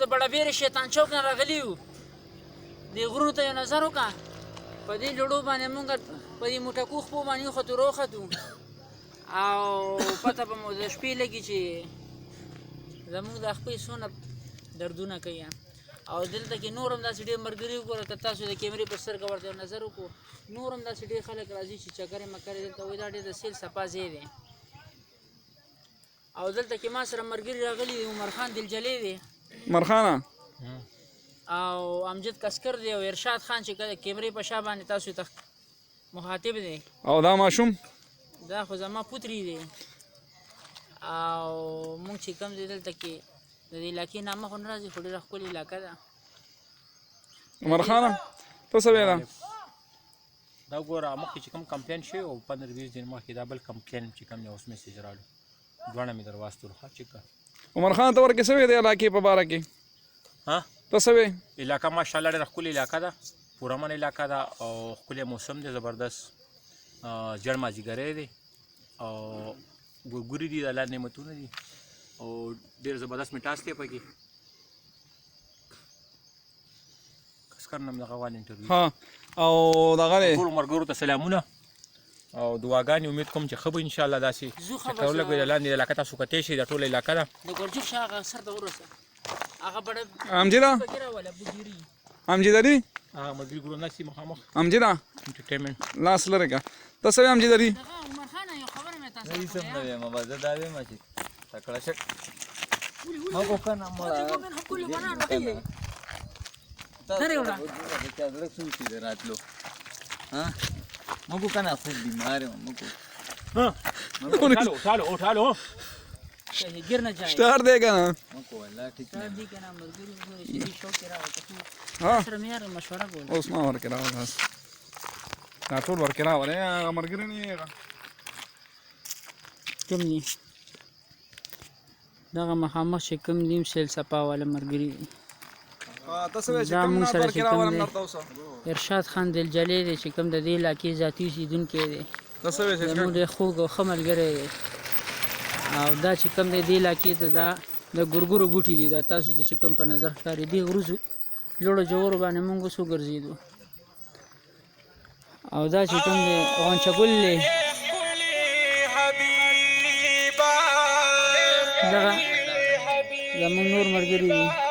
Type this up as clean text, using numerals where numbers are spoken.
د بړبېرې شیطان چوک نه راغلي یو دې غرونو ته یو نظر وکړه په دې لوړو باندې مونږ په دې موټکو خپو باندې وختو راوختو او پته به مو د شپې لګي چې زمونږ د خپې څونه دردونه کوي او دلته کې نور هم داسې ډېر ملګري وګوره که تاسو د کیمرې په سترګه ورته نظر وکړو نور هم داسې ډېر خلک راځي چې چکرې مکرې دلته وایي دا ډېر د سیل صفا ځای دی او دلته کې ما سره ملګري راغلي دي عمر خان دلجلې دی مرخانه او امجد کسکر دی او ارشاد خان چې کیمرې په شا باندې تاسو ته مخاطب دی او دا ماشوم دا خو زما پوتري دی او مونږ چې کوم دی دلته کې د دې علاقې نامه خو نه راځي خو ډېره ښکلې علاقه ده مرخانه ته څه ویله دا ګوره مخکې چې کوم کمپلین شوی او 15-20 دن مخکې دا بل کمپلین چې کوم دی اوس میسج راغلو دواړه مې در واستول ښه چې که عمر خان ته ورکې څه وی د علاقې په باره کې ها ته څه وی علاقه ماشاءالله ډېره ښکلې علاقه ده پوره من علاقه ده او ښکلی موسم دی زبردست جړ مازدیګری دی او ګورګوري دي د الله نعمتونه دي او ډېر زبردست میټاس دی پکې کسکر نم دغه وال انټرویو ها او دغه دی ټولو ملګرو ته سلامونه او دعاګانې امید کوم چې ښه به انشاءالله داسې چکر ولګوي د لاندې علاقه تاسو کتی شئ دا ټوله علاقه ده د ګرجر شاه هغه سر ته ورسه هغه بړه امجده پکې راوله بوډیري امجد علي هغه ملګري ګورو ناسي مخامخ امجده انټرټینمنټ لاس لرې که ته څه وی امجد علي دغه عمر خان یو خبره مې تاسو نه سم نه یم بازه دا ویم چې تکړه شک هغه کنه مړه چادر سوچي راتلو ها مګو کنه خو بیمار یم مګو ها ټالو ټالو ګیر نه جاي شتار دی که نه مګو والله ټیک دا دې کنه ملګری ګوري چې دې شوق راوته ها سره مې یار مشوره کوله اوس ما ورکې راوله دا ټول ورکې راوله هغه ملګري نه یې هغه کوم دي دغه مخامخ چې کوم دي سیل صفا والا ملګري دي ته څه وی چې دا کوم مونږ نه سره ورکې چې کوم راولم دی درته اوسه ارشاد خان دلجلې دی چې کوم د دې علاقې ذاتي اوسېدونکی دی ته څه وی چې زموږ ډېر خوږ او ښه ملګری دی او دا چې کوم دی دې علاقې ته دا د ګورګورو بوټي دي دا تاسو ته چې کوم په نظر ښکاري دې غروزو لوړو جوړو باندې مونږ اوس وګرځېدو او دا چې کوم دی غونچه ګل دی دغه زموږ نور ملګري دي